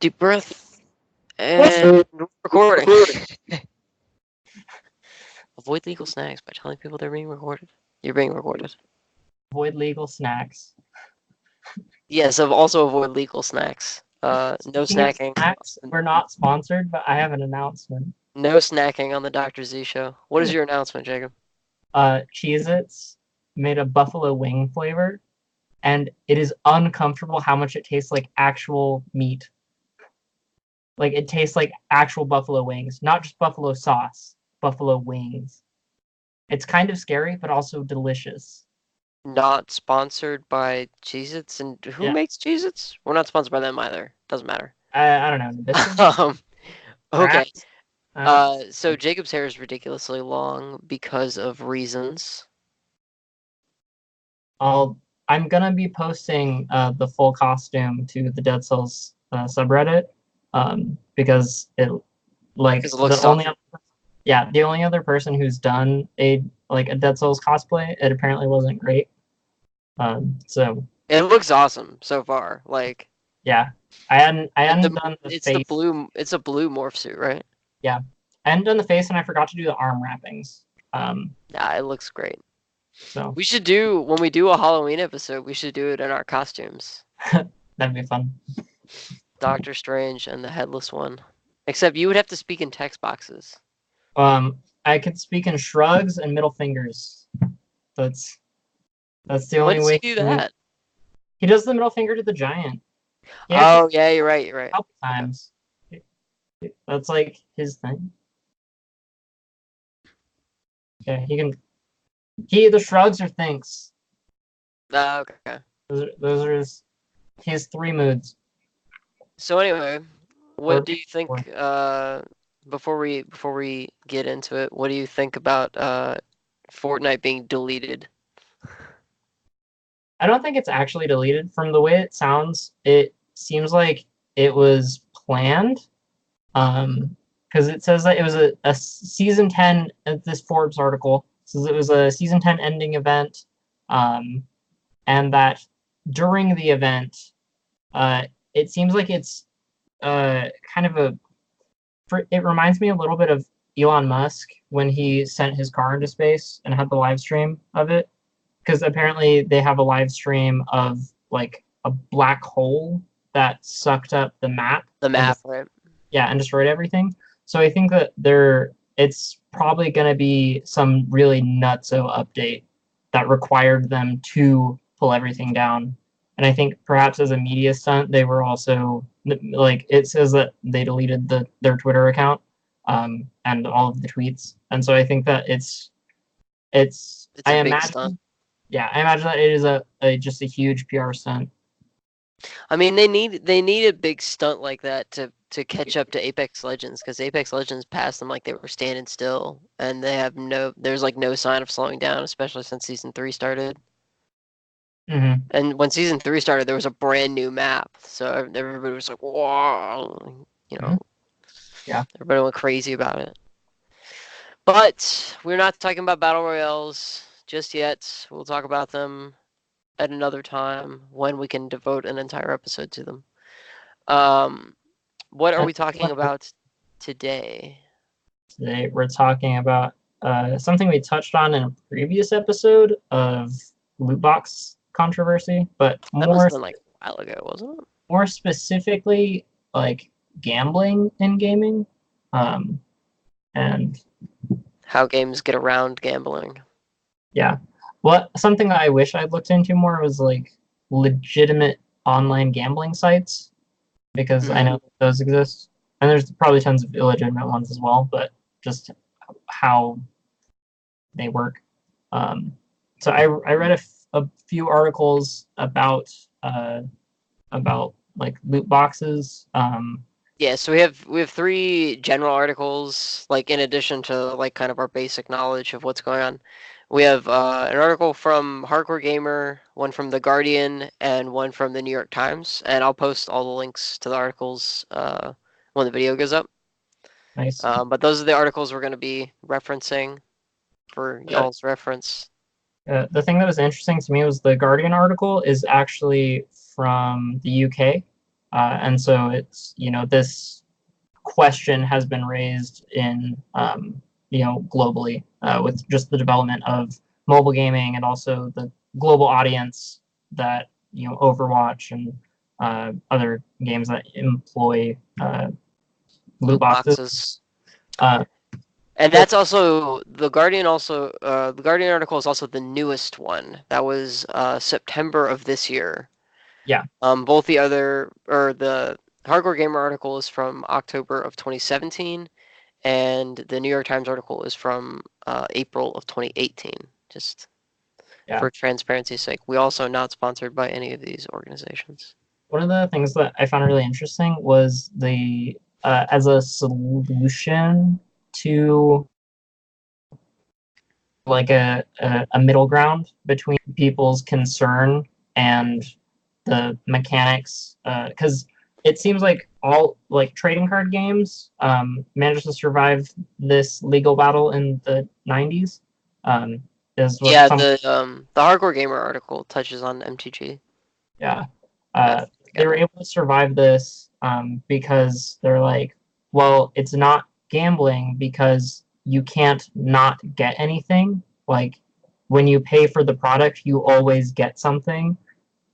Deep breath and recording. Avoid legal snacks by telling people they're being recorded. You're being recorded. Avoid legal snacks. Yes, also avoid legal snacks. No Speaking of snacking. snacks, we're not sponsored, but I have an announcement. No snacking on the Dr. Z show. What is your announcement, Jacob? Cheez-Its made a buffalo wing flavor, and it is uncomfortable how much it tastes like actual meat. Like, it tastes like actual buffalo wings, not just buffalo sauce, buffalo wings. It's kind of scary, but also delicious. Not sponsored by Cheez-Its. And who Yeah, makes Cheez-Its? We're not sponsored by them either. Doesn't matter. I don't know. Nabisco? Okay. Perhaps? So Jacob's hair is ridiculously long because of reasons. I'm gonna be posting the full costume to the Dead Cells subreddit because it Because it looks the only soft. the only other person who's done a Dead Cells cosplay, it apparently wasn't great. So It looks awesome so far. Like, yeah, I hadn't done the it's face. the blue. It's a blue morph suit, right? Yeah, I hadn't done the face, and I forgot to do the arm wrappings. Yeah, it looks great. So We should do, when we do a Halloween episode, we should do it in our costumes. that'd be fun. Doctor Strange and the Headless One. Except you would have to speak in text boxes. I could speak in shrugs and middle fingers. That's the only Let's way. do that. He does the middle finger to the giant. Oh, yeah, you're right. You're right. A couple times. That's like his thing. Yeah, he can. The shrugs are things. Okay. Those are his three moods. So anyway, what do you think? Before we get into it, what do you think about Fortnite being deleted? I don't think it's actually deleted. From the way it sounds, it seems like it was planned. Because it says that it was a season 10. This Forbes article says it was a season 10 ending event, and that during the event, it seems like it's kind of it reminds me a little bit of Elon Musk when he sent his car into space and had the live stream of it. Because apparently they have a live stream of like a black hole that sucked up the map. Right? Yeah, and destroyed everything. So I think that it's probably going to be some really nutso update that required them to pull everything down. And I think perhaps as a media stunt, they were also like, it says that they deleted their Twitter account and all of the tweets. And so I think that it's I imagine stunt. Yeah, I imagine that it is just a huge PR stunt. I mean, they need a big stunt like that to catch up to Apex Legends, because Apex Legends passed them like they were standing still, and there's like no sign of slowing down, especially since Season 3 started. Mm-hmm. And when Season 3 started, there was a brand new map, so everybody was like, "Whoa!" You know, yeah, everybody went crazy about it. But we're not talking about battle royales just yet. We'll talk about them at another time when we can devote an entire episode to them. What are we talking about today? Today we're talking about something we touched on in a previous episode of loot box controversy, but that more was like a while ago, wasn't it? More specifically, like gambling in gaming, and how games get around gambling. Yeah, something that I wish I'd looked into more was like legitimate online gambling sites, because I know those exist, and there's probably tons of illegitimate ones as well, but just how they work. So I read a few articles about like loot boxes. Yeah, so we have 3 general articles, like in addition to like kind of our basic knowledge of what's going on. We have an article from Hardcore Gamer, one from The Guardian, and one from the New York Times. And I'll post all the links to the articles when the video goes up. Nice. But those are the articles we're going to be referencing for y'all's reference. The thing that was interesting to me was the Guardian article is actually from the UK. And so it's, this question has been raised in, globally, with just the development of mobile gaming and also the global audience that, Overwatch and other games that employ loot Loot boxes. boxes. Uh, And but that's also the Guardian. Also, the Guardian article is also the newest one. That was September of this year. yeah, Both the Hardcore Gamer article is from October of 2017, and the New York Times article is from April of 2018. Just yeah. for transparency's sake, we also not sponsored by any of these organizations. One of the things that I found really interesting was the as a solution to like a middle ground between people's concern and the mechanics, because it seems like all like trading card games managed to survive this legal battle in the 90s, um, is what Yeah, some. the Hardcore Gamer article touches on MTG, Yeah. Magic the They were Gathering. able to survive this because they're like, well, it's not gambling because you can't not get anything. Like, when you pay for the product, you always get something.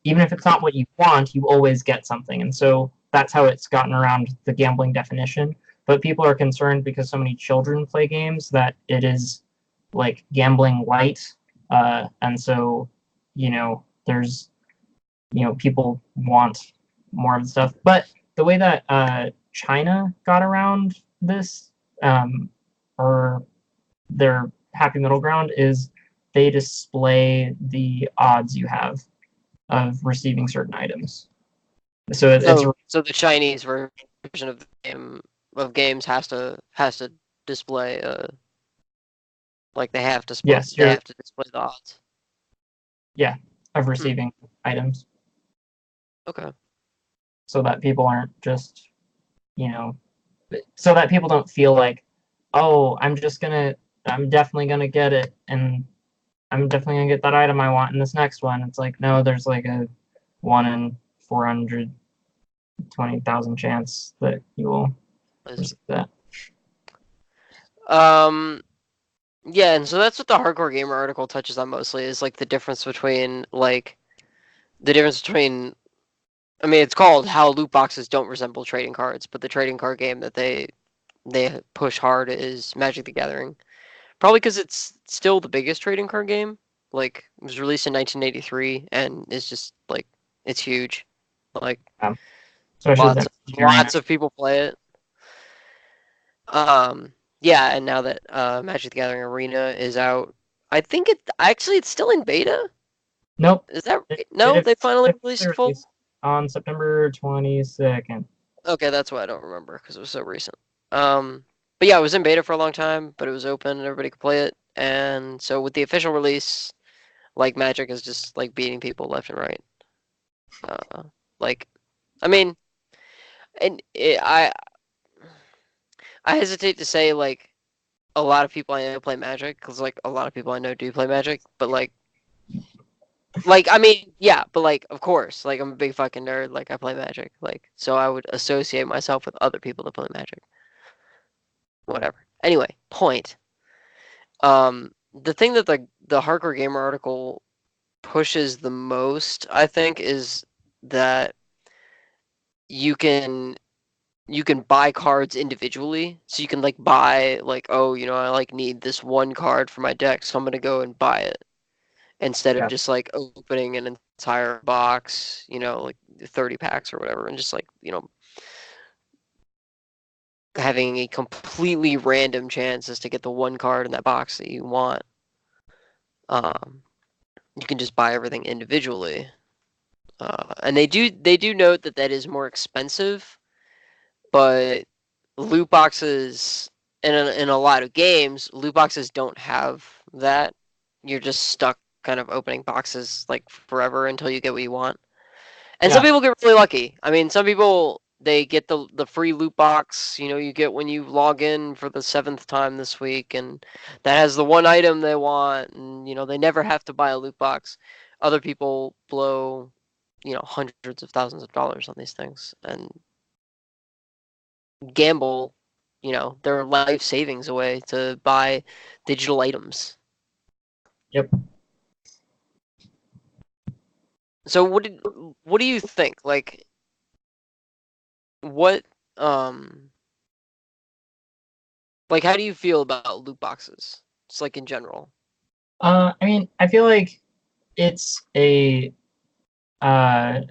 Even if it's not what you want, you always get something. And so that's how it's gotten around the gambling definition. But people are concerned because so many children play games that it is like gambling light. And so, there's, people want more of the stuff. But the way that China got around this, or their happy middle ground, is they display the odds you have of receiving certain items. So it's So the Chinese version of the games has to display like yes, they you're have to display the odds. yeah, of Hmm. receiving items, Okay. so that people aren't just, you know, so that people don't feel like, oh, I'm definitely gonna get it, and I'm definitely gonna get that item I want in this next one. It's like, no, there's like a 1 in 420,000 chance that you will receive that. Um. Yeah, and so that's what the Hardcore Gamer article touches on mostly is like the difference between I mean, it's called How Loot Boxes Don't Resemble Trading Cards, but the trading card game that they push hard is Magic the Gathering. Probably because it's still the biggest trading card game. Like, it was released in 1983, and it's just like it's huge. Like, Um, Especially with lots that of arena. lots of people play it. Um, yeah, and now that Magic the Gathering Arena is out, I think it's still in beta. Nope. Is that It, right? No, it, they finally it released full. released on September 22nd. Okay, that's why I don't remember because it was so recent. But yeah, it was in beta for a long time, but it was open and everybody could play it. And so with the official release, like Magic is just like beating people left and right. Uh, like, I mean, and I hesitate to say like a lot of people I know play Magic because like a lot of people I know do play Magic, but I mean, yeah, but like of course, like I'm a big fucking nerd. Like I play Magic, like so I would associate myself with other people that play Magic. Whatever. Anyway, point. The thing that the Hardcore Gamer article pushes the most, I think, is that you can you can buy cards individually. So you can like buy like, oh, I like need this one card for my deck, so I'm gonna go and buy it instead of Yeah. just like opening an entire box, like 30 packs or whatever, and just like, having a completely random chances to get the one card in that box that you want. Um, you can just buy everything individually. And they do note that that is more expensive, but loot boxes in a lot of games, loot boxes don't have that. You're just stuck kind of opening boxes like forever until you get what you want. And some Yeah. people get really lucky. I mean, some people they get the free loot box, you get when you log in for the seventh time this week, and that has the one item they want, and they never have to buy a loot box. Other people blow. hundreds of thousands of dollars on these things and gamble, their life savings away to buy digital items. Yep. So what do you think? Like what um like how do you feel about loot boxes? Just like in general. I mean, I feel like it's a uh,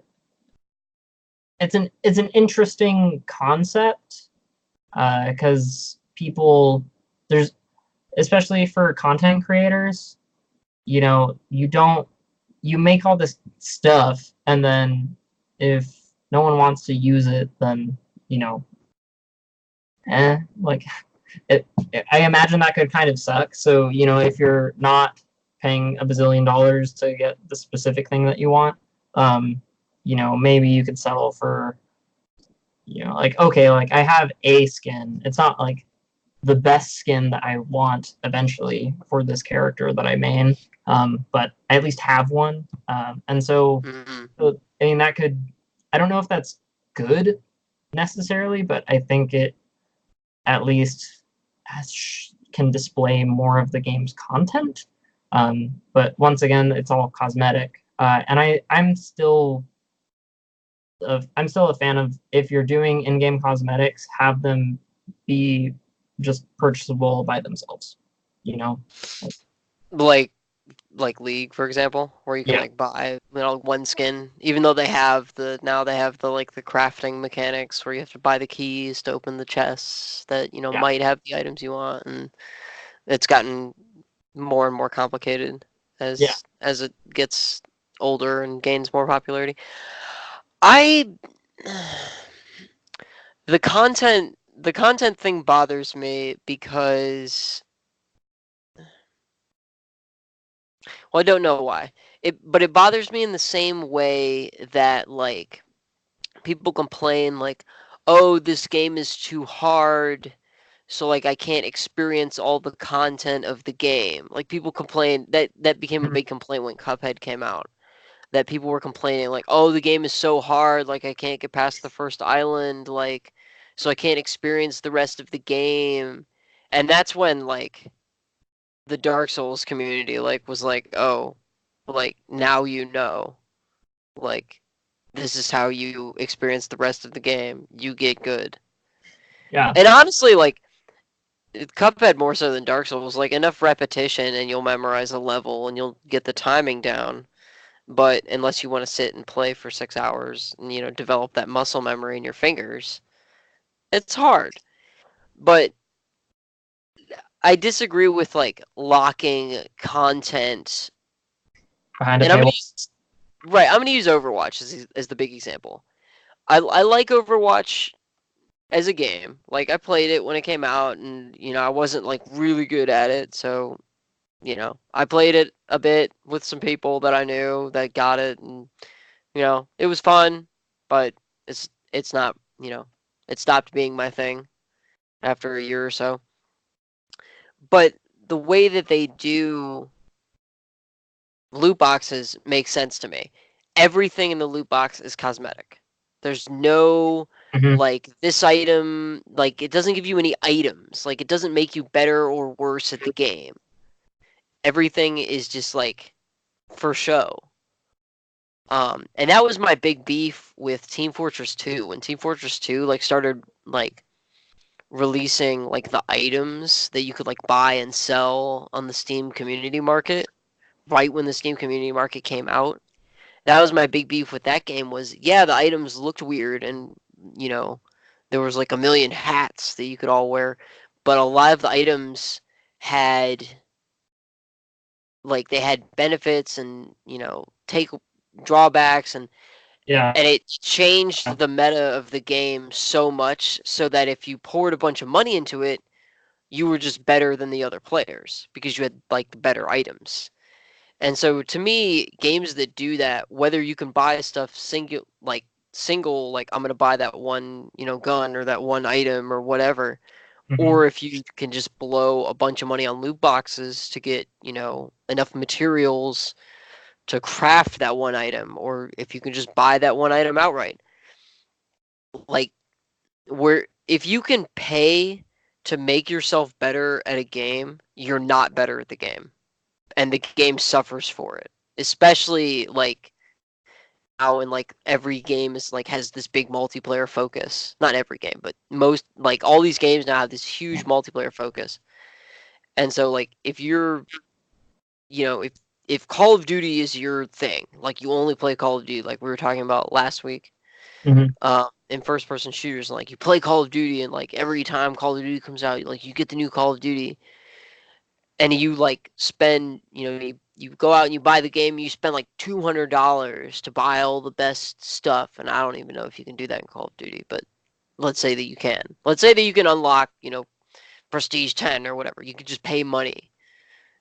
it's an interesting concept because people there's especially for content creators, you don't you make all this stuff and then if no one wants to use it, then you know, like it, I imagine that could kind of suck. So, if you're not paying a bazillion dollars to get the specific thing that you want, maybe you could settle for, like, okay, like I have a skin. It's not like the best skin that I want eventually for this character that I main, but I at least have one. And so, Mm-hmm. I mean, I don't know if that's good necessarily, but I think it at least can display more of the game's content. But once again, it's all cosmetic, and I'm still a fan of if you're doing in-game cosmetics, have them be just purchasable by themselves. You know, like, Like League, for example, where you can yeah, like buy one skin, even though they have the like the crafting mechanics where you have to buy the keys to open the chests that yeah, might have the items you want, and it's gotten more and more complicated yeah. as it gets older and gains more popularity. I the content thing bothers me because well, I don't know why. But it bothers me in the same way that like people complain like, "Oh, this game is too hard." So like I can't experience all the content of the game. Like people complain that became a Mhm. big complaint when Cuphead came out. That people were complaining like, "Oh, the game is so hard, like I can't get past the first island, like so I can't experience the rest of the game." And that's when like the Dark Souls community like was like, "Oh, like now you know. Like this is how you experience the rest of the game. You get good." Yeah, And honestly, like Cuphead more so than Dark Souls, like enough repetition and you'll memorize a level and you'll get the timing down. But unless you want to sit and play for 6 hours and develop that muscle memory in your fingers, it's hard. But I disagree with like locking content. behind a And paywall. I'm gonna use Overwatch as the big example. I like Overwatch as a game. Like I played it when it came out, and I wasn't like really good at it, so I played it a bit with some people that I knew that got it, and it was fun, but it's not, it stopped being my thing after a year or so. But the way that they do loot boxes makes sense to me. Everything in the loot box is cosmetic. There's no Hmm. like this item, like it doesn't give you any items. Like it doesn't make you better or worse at the game. Everything is just like for show. And that was my big beef with Team Fortress 2. When Team Fortress 2 like started like releasing like the items that you could like buy and sell on the Steam community market, right when the Steam community market came out. That was my big beef with that game was yeah, the items looked weird and you know, there was like a million hats that you could all wear, but a lot of the items had like they had benefits and, take drawbacks Yeah, and it changed the meta of the game so much so that if you poured a bunch of money into it, you were just better than the other players because you had like the better items. And so to me, games that do that, whether you can buy stuff single, like I'm gonna buy that one, gun or that one item or whatever, hmm, or if you can just blow a bunch of money on loot boxes to get, enough materials to craft that one item, or if you can just buy that one item outright. Like, where if you can pay to make yourself better at a game, you're not better at the game, and the game suffers for it. Especially like now, and like every game is like has this big multiplayer focus. Not every game, but most, like all these games now have this huge multiplayer focus. And so like if you're, if Call of Duty is your thing, like you only play Call of Duty, like we were talking about last week, Mm-hmm. in first person shooters, like you play Call of Duty, and like every time Call of Duty comes out, like you get the new Call of Duty, and you like spend, you go out and you buy the game, you spend like $200 to buy all the best stuff, and I don't even know if you can do that in Call of Duty, but let's say that you can. Let's say that you can unlock, Prestige 10 or whatever. You could just pay money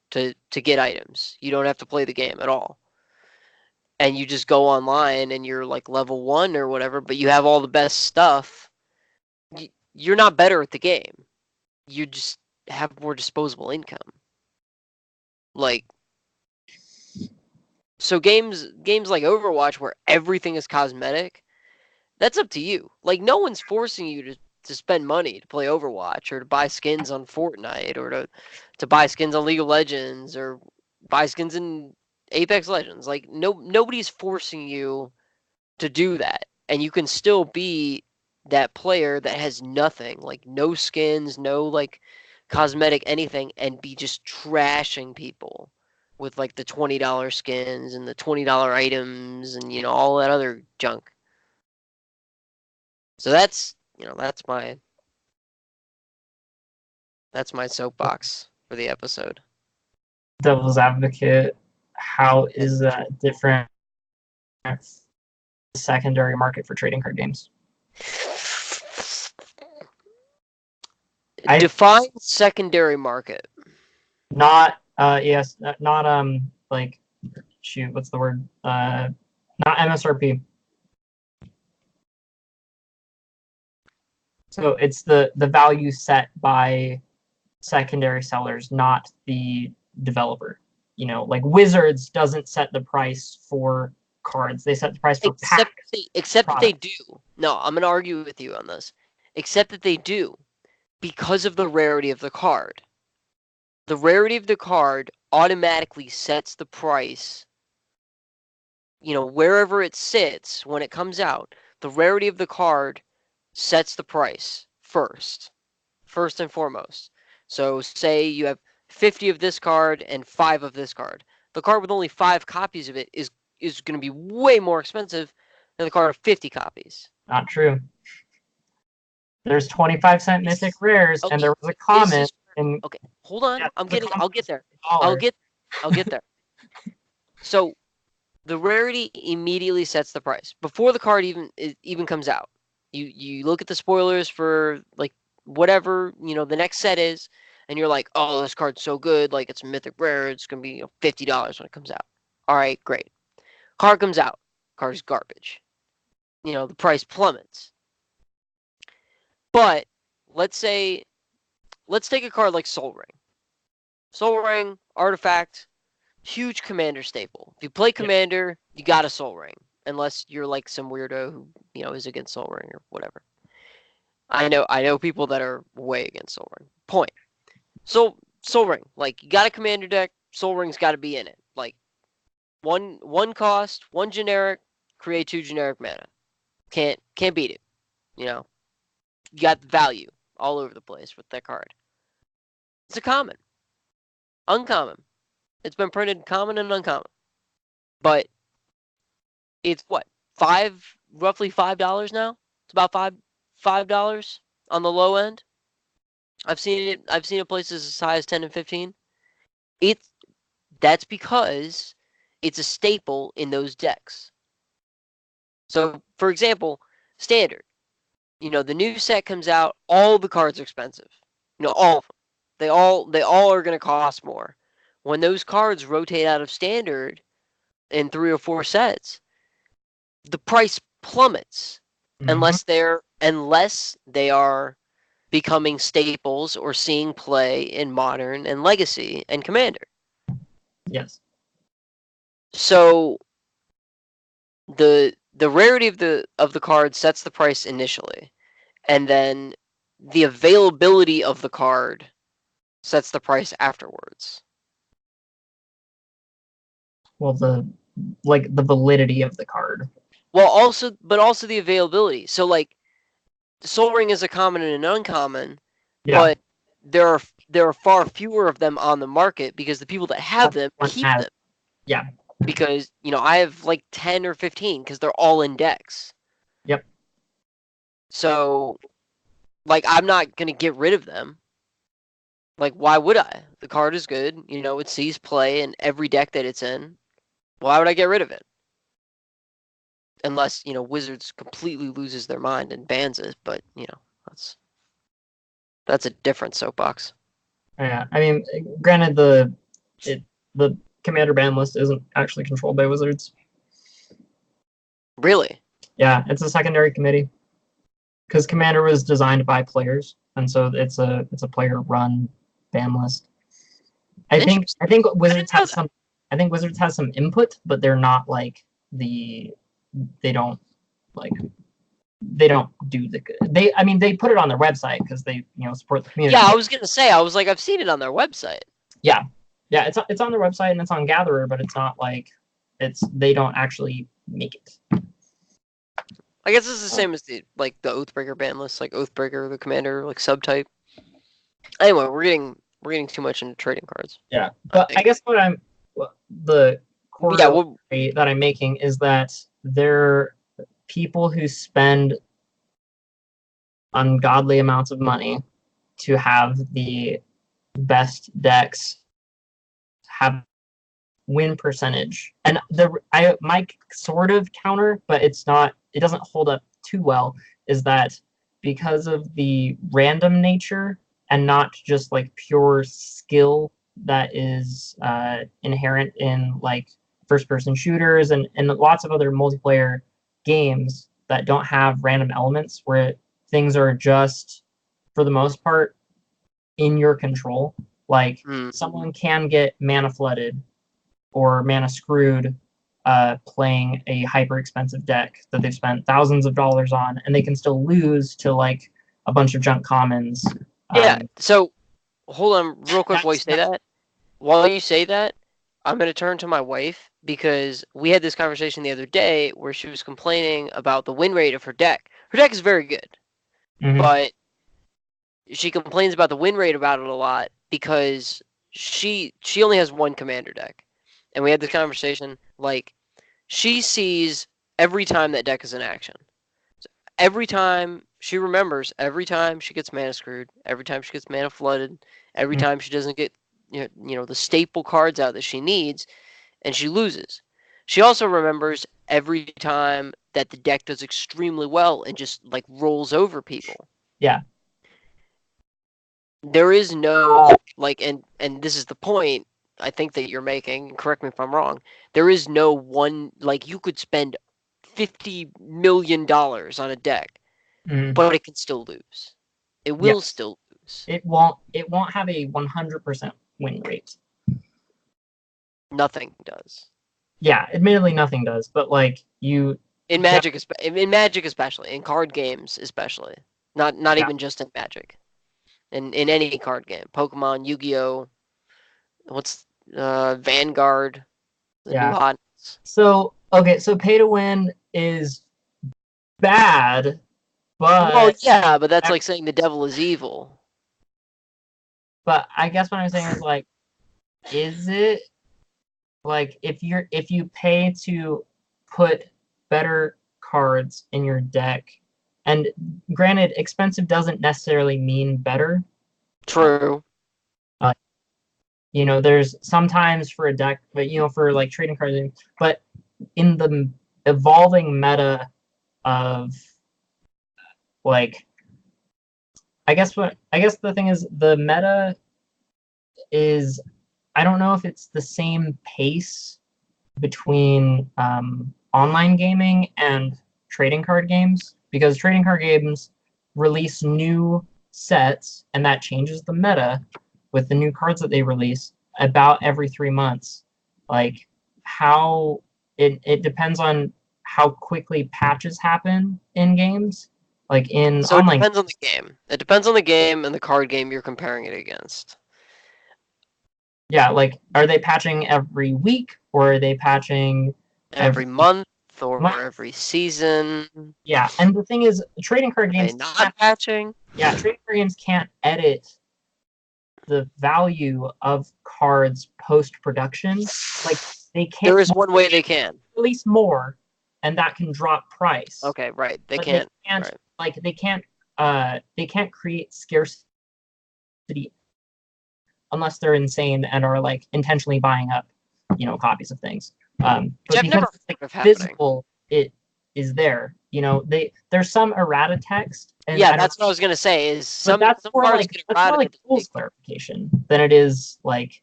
to get items. You don't have to play the game at all. And you just go online and you're like level 1 or whatever, but you have all the best stuff. You're not better at the game. You just have more disposable income. Like, so games like Overwatch where everything is cosmetic, that's up to you. Like, no one's forcing you to spend money to play Overwatch, or to buy skins on Fortnite, or to buy skins on League of Legends, or buy skins in Apex Legends. Like, nobody's forcing you to do that. And you can still be that player that has nothing, like no skins, no like cosmetic anything, and be just trashing people with like the $20 skins and the $20 items, and all that other junk. So that's my soapbox for the episode. Devil's advocate, how is that different from the secondary market for trading card games? I Define secondary market. not yes, not like shoot, what's the word? Not MSRP. So it's the value set by secondary sellers, not the developer. Like Wizards doesn't set the price for cards; they set the price for Except packs. except that they Product. do. No, I'm gonna argue with you on this. Except that they do, because of the rarity of the card. The rarity of the card automatically sets the price, wherever it sits when it comes out. The rarity of the card sets the price first and foremost. So say you have 50 of this card and 5 of this card. The card with only 5 copies of it is going to be way more expensive than the card of 50 copies. Not true. There's 25-cent mythic rares, and Okay, there was a this comment is in. okay. Hold on, Yeah, the I'll comment get was there. I'll $1. get I'll get there. So the rarity immediately sets the price before the card even comes out. You look at the spoilers for like whatever the next set is, and you're like, oh, this card's so good, like it's a mythic rare, it's gonna be $50 when it comes out. All right, great. Card comes out, card's garbage. The price plummets. But let's say let's take a card like Soul Ring. Soul Ring artifact, huge commander staple. If you play Yeah, commander, you got a Soul Ring, unless you're like some weirdo who is against Soul Ring or whatever. I know people that are way against Soul Ring. Point. Soul Ring, like you got a commander deck, Soul Ring's got to be in it. Like one cost, one generic, create 2 generic mana. Can't beat it. You know, you got value all over the place with that card. It's a common, uncommon. It's been printed common and uncommon, but it's what, roughly $5 now. It's about $5 on the low end. I've seen it places as high as 10 and 15. It's That's because it's a staple in those decks. So, for example, standard. The new set comes out, all the cards are expensive. All of them. They all are going to cost more. When those cards rotate out of standard in 3 or 4 sets, the price plummets, mm-hmm. unless they are becoming staples or seeing play in modern and legacy and commander. Yes. So the rarity of the card sets the price initially, and then the availability of the card sets the price afterwards. Well, the validity of the card. Well, also the availability. So like Soul Ring is a common and an uncommon, Yeah, but there are there are far fewer of them on the market because the people that have them one keep has. them. Yeah. Because I have like 10 or 15 because they're all in decks. Yep. So like I'm not gonna get rid of them. Like why would I? The card is good. It sees play in every deck that it's in. Why would I get rid of it? Unless Wizards completely loses their mind and bans it. But that's that's a different soapbox. Yeah. I mean, granted, the commander ban list isn't actually controlled by Wizards. Really Yeah, it's a secondary committee because Commander was designed by players, and so it's a player run ban list. I think interesting. I think I Wizards didn't know has that. some I think Wizards has some input, but they're not like the they don't like they don't do the they I mean they put it on their website because they support the Yeah, community. I But was gonna say. I was like, I've seen it on their website. yeah, yeah, it's on their website and it's on Gatherer, but it's not like they don't actually make it. I guess it's the same as the Oathbreaker ban list, like Oathbreaker, the commander, like subtype. Anyway, we're getting too much into trading cards. Yeah, I but I think. guess the Yeah, corollary that I'm making is that there are people who spend ungodly amounts of money to have the best decks have win percentage. And my sort of counter, but it doesn't hold up too well, is that because of the random nature and not just like pure skill that is inherent in like first person shooters and lots of other multiplayer games that don't have random elements where things are just for the most part in your control. Like mm, someone can get mana flooded or mana screwed playing a hyper expensive deck that they've spent thousands of dollars on, and they can still lose to like a bunch of junk commons. yeah. Um, So hold on, real quick while you that's say that. While you say that, I'm gonna turn to my wife because we had this conversation the other day where she was complaining about the win rate of her deck. Her deck is very good, mhm, but she complains about the win rate about it a lot because she only has one commander deck, and we had this conversation like she sees every time that deck is in action. So every time she remembers, every time she gets mana screwed, every time she gets mana flooded, every mhm. time she doesn't get the staple cards out that she needs, and she loses. She also remembers every time that the deck does extremely well and just like rolls over people. Yeah. There is no like and this is the point I think that you're making, correct me if I'm wrong. There is no one like you could spend $50 million on a deck, Mhm. but it can still lose. It will Yes. still lose. It won't have a 100% win rate. Nothing does. Yeah, admittedly nothing does, but like you In yeah, Magic, in Magic especially, in card games especially, not yeah, even just in Magic, in any card game, Pokemon, Yu-Gi-Oh, what's Vanguard, the new yeah. hotness. So okay, so pay to win is bad, Well, but yeah, but that's like saying the devil is evil. I guess what I'm saying is like, is it like if you pay to put better cards in your deck, and granted, expensive doesn't necessarily mean better. Uh, True. uh, there's sometimes for a deck, but for like trading cards, but in the evolving meta of like, I guess the thing is the meta is I don't know if it's the same pace between online gaming and trading card games because trading card games release new sets and that changes the meta with the new cards that they release about every 3 months. Like how it depends on how quickly patches happen in games, like in So it online. depends on the game. It depends on the game and the card game you're comparing it against. Yeah, like are they patching every week or are they patching Every every month month? or every season. Yeah, and the thing is, trading card Are they games can't. not patching? Yeah, trading card games can't edit the value of cards post production. Like they can't There is one way they can. release more, and that can drop price, Okay, right. They but they can't. can't Right. like they can't create scarcity unless they're insane and are like intentionally buying up, copies of things. Which But I've because never it's like heard of happening. physical, it is there. There's some errata text, and Yeah, I don't. that's what I was gonna say. Is But some cards get that's more errata like to rules take. clarification than it is like,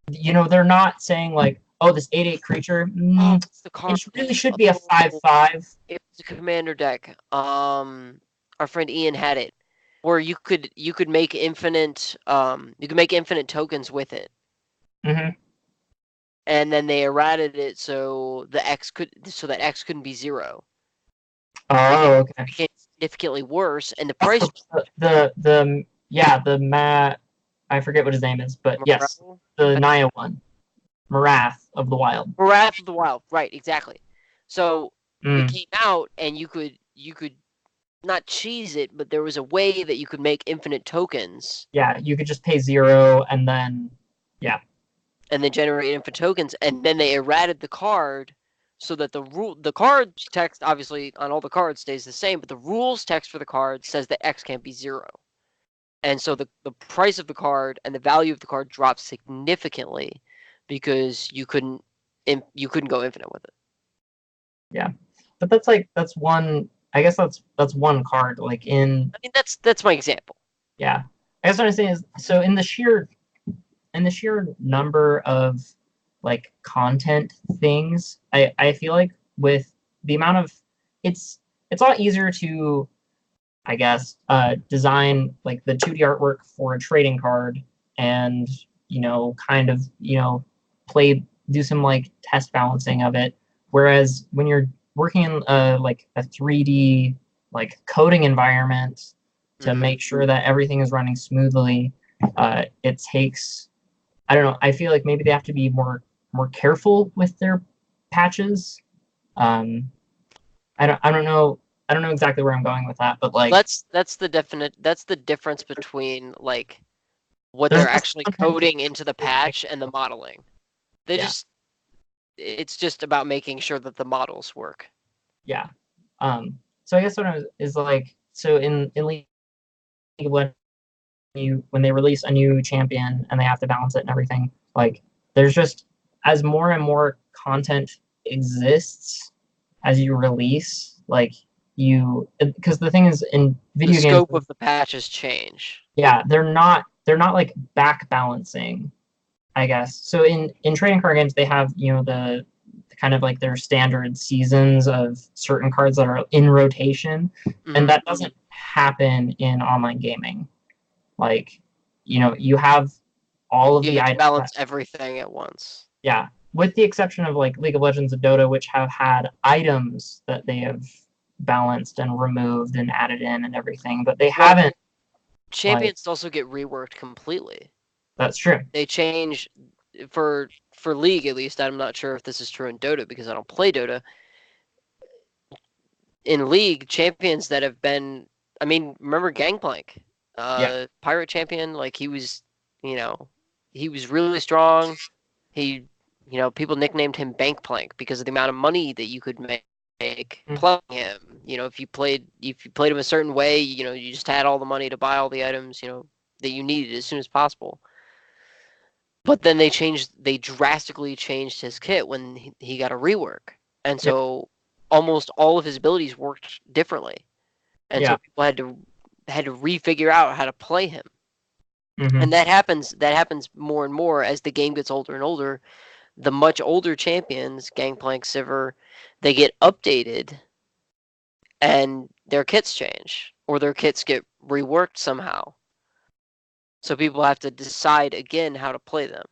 they're not saying like, oh, this 8/8 creature, Oh, what's the it card really name? should be a Oh, 5/5. it was a commander deck. Our friend Ian had it, where you could make infinite tokens with it, Mm-hmm. and then they errated it so that X couldn't be zero, and it Oh, okay. became significantly worse, and the price The Matt, I forget what his name is, but yes, Morale? the Naya one, Marath of the Wild. Wrath of the Wild, right? Exactly. So it Mm, came out, and you could not cheese it, but there was a way that you could make infinite tokens yeah, you could just pay 0 and then, yeah. and then generate infinite tokens, and then they errated the card so that the card text obviously on all the cards stays the same, but the rules text for the card says that X can't be zero. And so the price of the card and the value of the card drops significantly because you couldn't go infinite with it. Yeah, but that's one. I guess that's one card. Like in I mean that's my example. Yeah, I guess what I'm saying is, so in the sheer number of like content things, I feel like with the amount of it's a lot easier to, I guess, design like the 2D artwork for a trading card and, kind of, play, do some like test balancing of it. Whereas when you're working in like a 3D like coding environment to Mm-hmm. make sure that everything is running smoothly, it takes, I don't know, I feel like maybe they have to be more careful with their patches. Um, I don't know exactly where I'm going with that, but like That's the difference between like what there's they're less actually content to coding into the patch and the modeling. They yeah, just it's just about making sure that the models work. yeah. So I guess what I was is like, so in League of Legends, when they release a new champion and they have to balance it and everything, like there's just, as more and more content exists as you release, like because the thing is in The video games, scope of the patches change. yeah, they're not like back balancing, I guess. So in trading card games, they have, the kind of like their standard seasons of certain cards that are in rotation, and Mm-hmm. that doesn't happen in online gaming. Like, you have all of You the have to items balance that, everything at once. yeah, with the exception of like League of Legends and Dota, which have had items that they have balanced and removed and added in and everything, but they Well, haven't, like, champions also get reworked completely. that's true. They change for League at least. I'm not sure if this is true in Dota because I don't play Dota. In League, champions that have been, I mean, remember Gangplank, Yeah. pirate champion, like you know, he was really strong. He, people nicknamed him Bankplank because of the amount of money that you could make Mm. playing him. If you played him a certain way, you just had all the money to buy all the items, that you needed as soon as possible. But then they drastically changed his kit when he got a rework, and Yeah. so almost all of his abilities worked differently, and so Yeah. people had to refigure out how to play him, and Hmm. that happens more and more as the game gets older and older. The much older champions, Gangplank, Sivir, they get updated and their kits change or their kits get reworked somehow. So people have to decide again how to play them.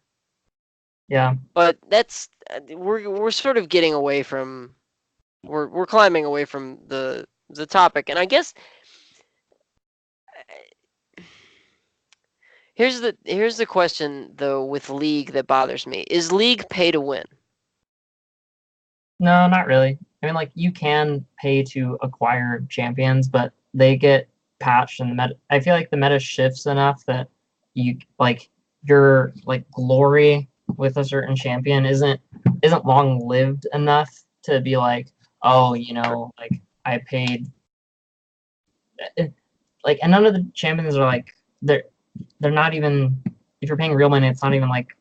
Yeah. But that's we're sort of getting away from we're climbing away from the topic, and I guess here's the question though with League that bothers me: is League pay to win? No, not really. I mean, like you can pay to acquire champions, but they get patched and the meta. I feel like the meta shifts enough that you like your like glory with a certain champion isn't long lived enough to be like, oh, like I paid like, and none of the champions are like they're not even if you're paying real money, it's not even like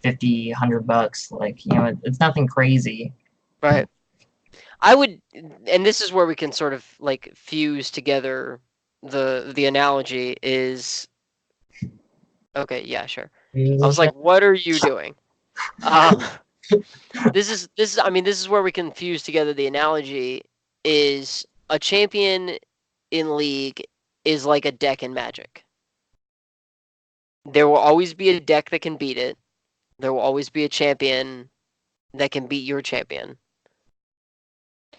50, $100. Like, it's nothing crazy. Right. I would, and this is where we can sort of like fuse together the analogy is okay. Yeah, sure. I was like, what are you doing? Um, this is I mean this is where we can fuse together the analogy is a champion in League is like a deck in Magic. There will always be a deck that can beat it. There will always be a champion that can beat your champion.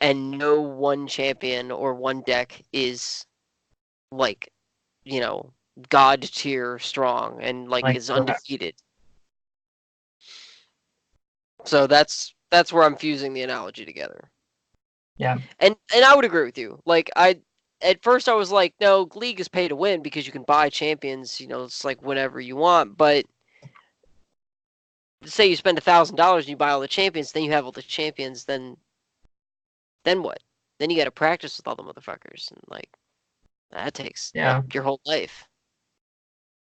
And no one champion or one deck is like, you know, god tier strong and like Like, is undefeated. So that's where I'm fusing the analogy together. yeah, And I would agree with you. Like I at first I was like, no, League is pay to win because you can buy champions, it's like whenever you want. But say you spend $1,000 and you buy all the champions, then you have all the champions, then what? Then you got to practice with all the motherfuckers, and like that takes like yeah, your whole life.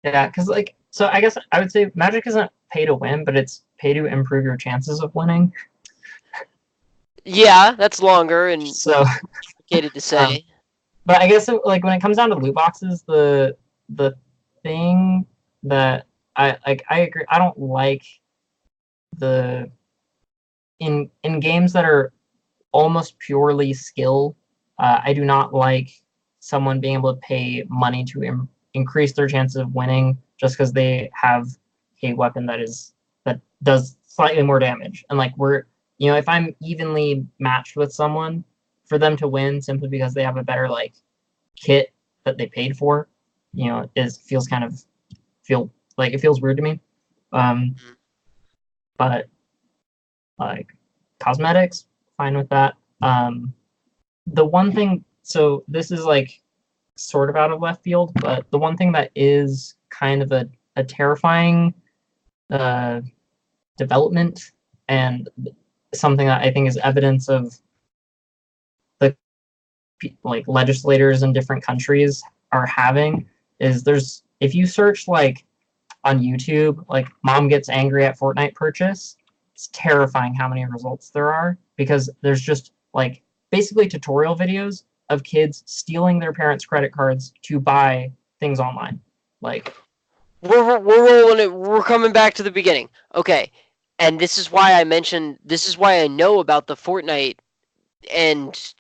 yeah. Because like, so I guess I would say Magic isn't pay to win, but it's pay to improve your chances of winning. Yeah, that's longer and So, complicated to um, say. but I guess like when it comes down to loot boxes, the thing that I agree. I don't like the in games that are almost purely skill. I do not like someone being able to pay money to increase their chances of winning just because they have a weapon that does slightly more damage. And like if I'm evenly matched with someone, for them to win simply because they have a better like kit that they paid for, is feels kind of feel like it feels weird to me. Um, but like cosmetics, fine with that. The one thing, so this is like sort of out of left field, but the one thing that is kind of a terrifying uh, development and something that I think is evidence of the like legislators in different countries are having is if you search like on YouTube like mom gets angry at Fortnite purchase, it's terrifying how many results there are because there's just like basically tutorial videos of kids stealing their parents' credit cards to buy things online. Like, We're rolling it. We're coming back to the beginning. Okay, and this is why I mentioned. This is why I know about the Fortnite and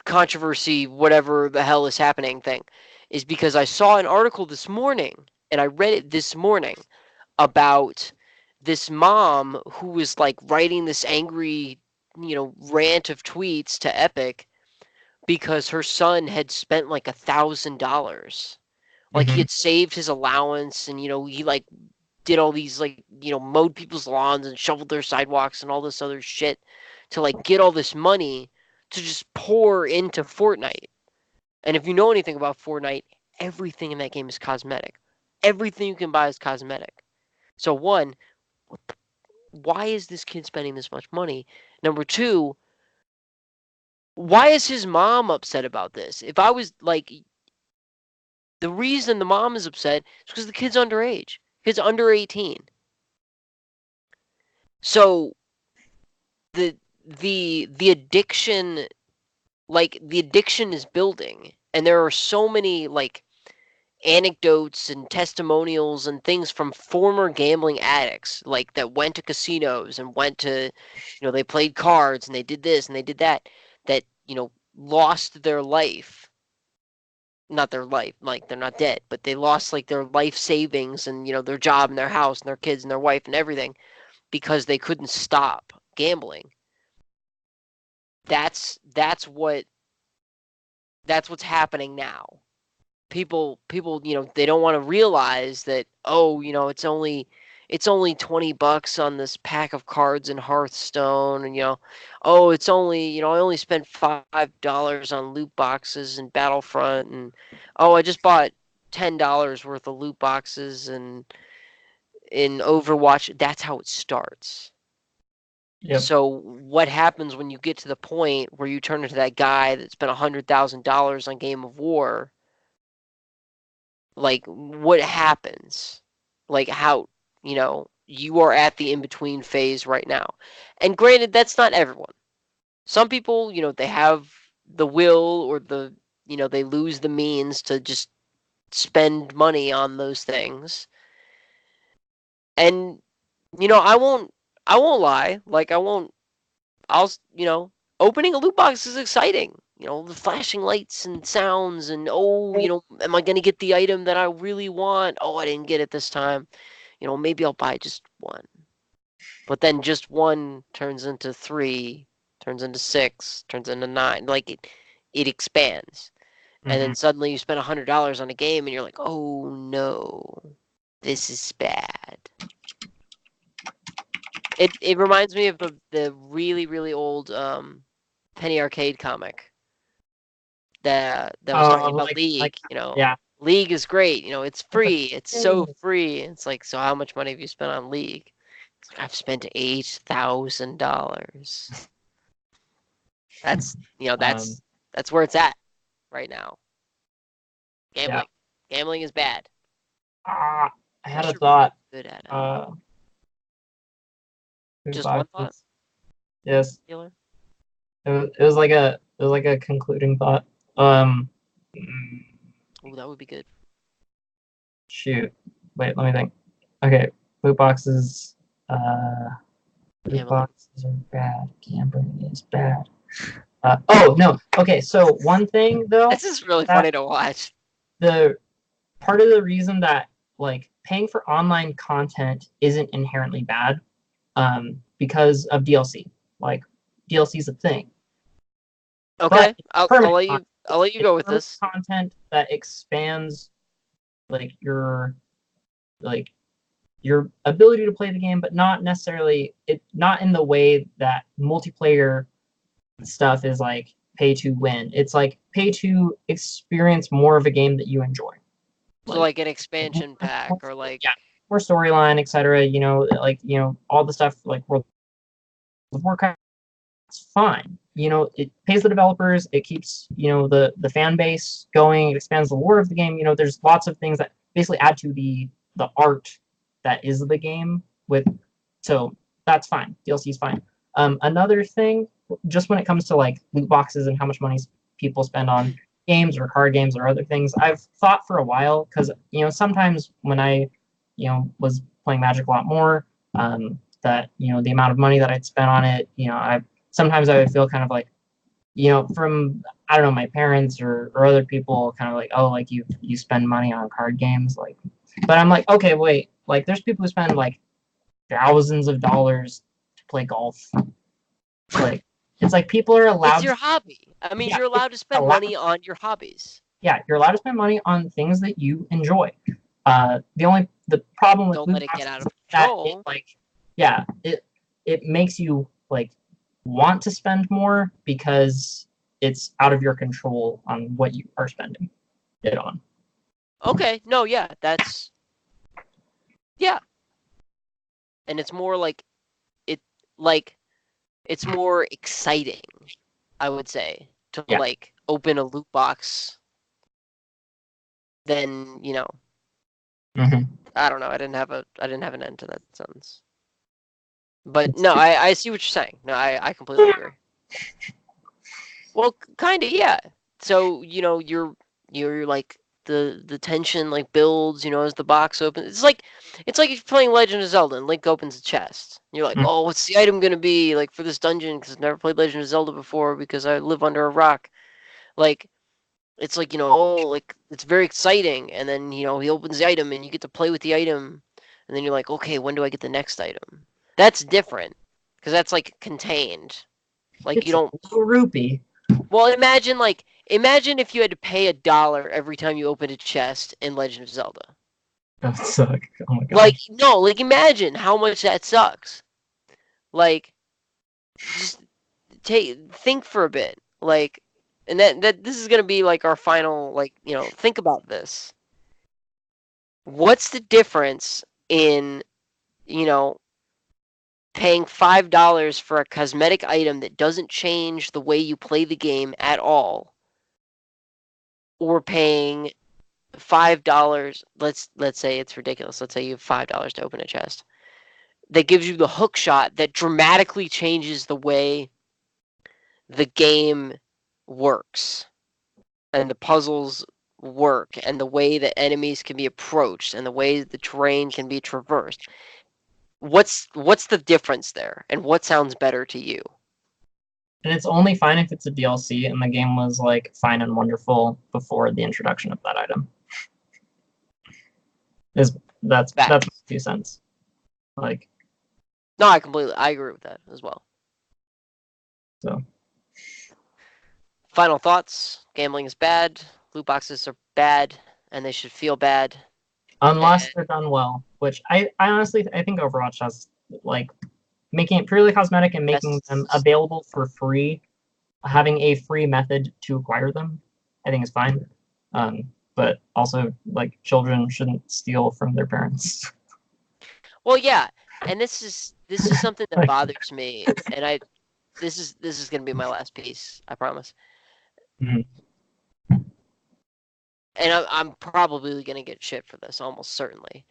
controversy, whatever the hell is happening thing, is because I saw an article this morning and I read it this morning about this mom who was like writing this angry, rant of tweets to Epic because her son had spent like $1,000. Like he mm-hmm, had saved his allowance and he like did all these like mowed people's lawns and shoveled their sidewalks and all this other shit to like get all this money to just pour into Fortnite. And if you know anything about Fortnite, everything in that game is cosmetic. Everything you can buy is cosmetic. So one, why is this kid spending this much money? Number two, why is his mom upset about this? If I was like, the reason the mom is upset is because the kid's underage. Kid's under 18. So the the addiction, like the addiction is building, and there are so many like anecdotes and testimonials and things from former gambling addicts like that went to casinos and went to they played cards and they did this and they did that that lost their life, not their life like they're not dead, but they lost like their life savings and their job and their house and their kids and their wife and everything because they couldn't stop gambling. That's what's happening now. People, they don't want to realize that, oh, it's only $20 on this pack of cards in Hearthstone, and oh, it's only, I only spent $5 on loot boxes in Battlefront, and oh, I just bought $10 worth of loot boxes and in Overwatch. That's how it starts. Yep. So what happens when you get to the point where you turn into that guy that spent $100,000 on Game of War? Like, what happens? Like, how, you are at the in-between phase right now. And granted, that's not everyone. Some people, they have the will, or they lose the means to just spend money on those things. And, I won't lie. Like, I'll, opening a loot box is exciting. The flashing lights and sounds, and oh, am I going to get the item that I really want? Oh, I didn't get it this time. Maybe I'll buy just one. But then just one turns into three, turns into six, turns into nine. Like, it expands. And Mm-hmm. then suddenly you spend $100 on a game and you're like, oh no, this is bad. It reminds me of the really, really old Penny Arcade comic that was talking Oh, about like League. yeah. League is great. It's It's like, free. It's so yay. free. It's like, so how much money have you spent on League? It's like, I've spent $8,000. That's you know Um, that's that's where it's at right now. yeah. Gambling. Gambling is bad I had unless a you're really thought. good at it. Uh, Food Just one thought, boxes. Yes. Taylor. It was like a concluding thought. Um, mm, Oh, that would be good. shoot. Wait, let me think. Okay, loot boxes. Uh, loot Gambling. boxes are bad. Gambling is bad. Oh no. Okay, so one thing though, This is really that funny to watch. the part of the reason that like paying for online content isn't inherently bad, because of DLC. Like DLC is a thing, but Okay, it's I'll permanent let content. you I'll let you It's go with permanent this. content that expands like like your ability to play the game, but not necessarily not in the way that multiplayer stuff is like pay to win. It's like pay to experience more of a game that you enjoy. So Like like an expansion pack, or like, yeah, more storyline, etc. Like all the stuff like World of Warcraft. It's fine. It pays the developers. It keeps the fan base going. It expands the lore of the game. There's lots of things that basically add to the art that is the game. So that's fine. DLC is fine. Another thing, just when it comes to like loot boxes and how much money people spend on games or card games or other things, I've thought for a while because sometimes when I was playing Magic a lot more, that the amount of money that I'd spent on it, I sometimes I would feel kind of like, from I don't know, my parents or other people kind of like, oh, like you spend money on card games, like, but I'm like, okay, wait, like there's people who spend like thousands of dollars to play golf. Like it's like people are it's allowed your to, hobby. I mean, yeah, you're it's allowed to spend allowed, money on your hobbies. yeah, you're allowed to spend money on things that you enjoy. The problem with Don't loot let it get boxes out is of that it control. like, yeah, it makes you like want to spend more because it's out of your control on what you are spending it on. Okay, no, yeah, yeah, and it's more it like it's more exciting, I would say, to Yeah. like open a loot box than, Hmm. I don't know. I didn't have an end to that sentence. But no, I see what you're saying. No, I completely agree. Well, kind of, yeah. So, you're like the tension like builds, as the box opens. It's like if you're playing Legend of Zelda and Link opens a chest. You're like, "Oh, what's the item going to be like for this dungeon cuz I've never played Legend of Zelda before because I live under a rock." Like, it's like, oh, like it's very exciting, and then, he opens the item and you get to play with the item, and then you're like, "Okay, when do I get the next item?" That's different because that's like contained. Like you It's a don't. little rupee. Well, imagine if you had to pay $1 every time you opened a chest in Legend of Zelda. That would suck. Oh my Like gosh. no, like imagine how much that sucks. Like just think for a bit. Like, and that this is gonna be like our final. Like think about this. What's the difference in you know paying $5 for a cosmetic item that doesn't change the way you play the game at all, or paying $5? Let's say it's ridiculous. Let's say you have $5 to open a chest that gives you the hook shot that dramatically changes the way the game works and the puzzles work and the way that enemies can be approached and the way the terrain can be traversed. What's the difference there, and what sounds better to you? And it's only fine if it's a DLC and the game was like fine and wonderful before the introduction of that item. Is that's my Facts. 2 cents. Like No, I agree with that as well. so. Final thoughts: gambling is bad, loot boxes are bad, and they should feel bad. And Unless they're done well, which I honestly I think Overwatch has like making it purely cosmetic and making them best. available for free, having a free method to acquire them, I think is fine. But also like children shouldn't steal from their parents. Well, yeah, and this is something that Like, bothers me, and this is gonna be my last piece, I promise. mhm. And I'm probably gonna get shit for this, almost certainly.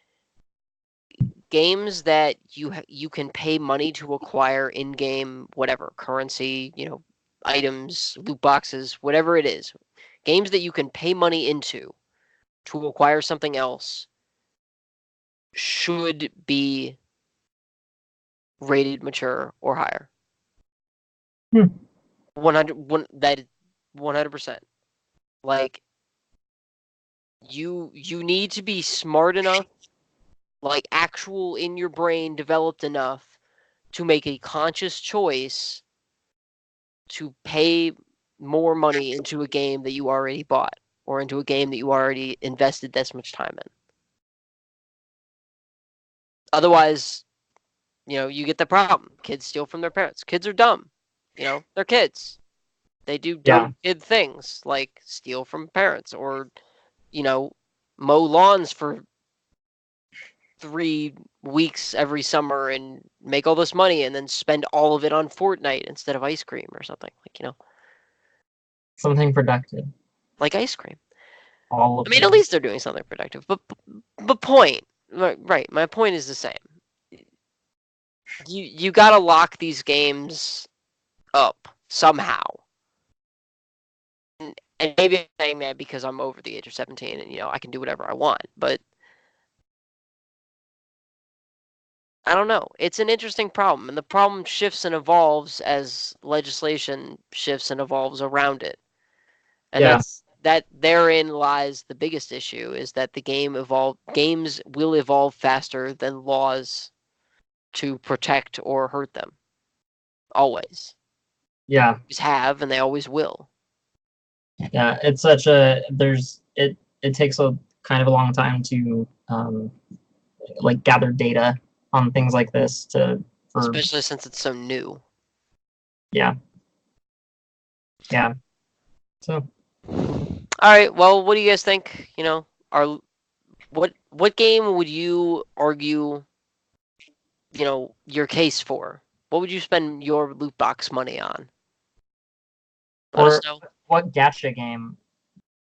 Games that you can pay money to acquire in-game, whatever currency, items, loot boxes, whatever it is. Games that you can pay money into to acquire something else should be rated mature or higher. Hmm. 100%. Like you need to be smart enough, like actual in your brain developed enough to make a conscious choice to pay more money into a game that you already bought or into a game that you already invested this much time in. Otherwise, you get the problem. Kids steal from their parents. Kids are dumb. They're kids. They do Yeah, dumb kid things like steal from parents or, you know, mow lawns for 3 weeks every summer and make all this money and then spend all of it on Fortnite instead of ice cream or something. something productive Like ice cream. all I of the mean, at time. least they're doing something productive. But point, right? My point is the same. You gotta lock these games up somehow. And maybe I'm saying that because I'm over the age of 17 and I can do whatever I want. But I don't know. It's an interesting problem, and the problem shifts and evolves as legislation shifts and evolves around it. And Yeah, that therein lies the biggest issue is that games will evolve faster than laws to protect or hurt them. Always. yeah, Always have and they always will. yeah. It's such a there's it. It takes a kind of a long time to like gather data on things like this to for Especially since it's so new. yeah, yeah. So Alright, well what do you guys think? Are what game would you argue, your case for? What would you spend your loot box money on? Let us or know. what gacha game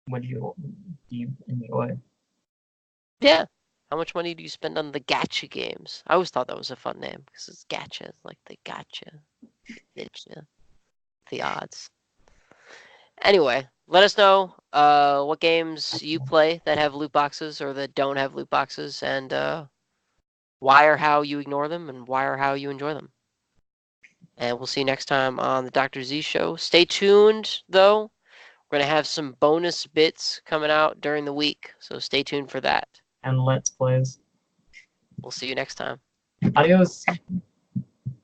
would you enjoy? Yeah. How much money do you spend on the gacha games? I always thought that was a fun name because it's gacha, like the gotcha, getcha, the odds. Anyway, let us know what games you play that have loot boxes or that don't have loot boxes, and why or how you ignore them, and why or how you enjoy them. And we'll see you next time on the Dr. Z Show. Stay tuned, though. We're going to have some bonus bits coming out during the week, so stay tuned for that. And let's plays. We'll see you next time. Adios.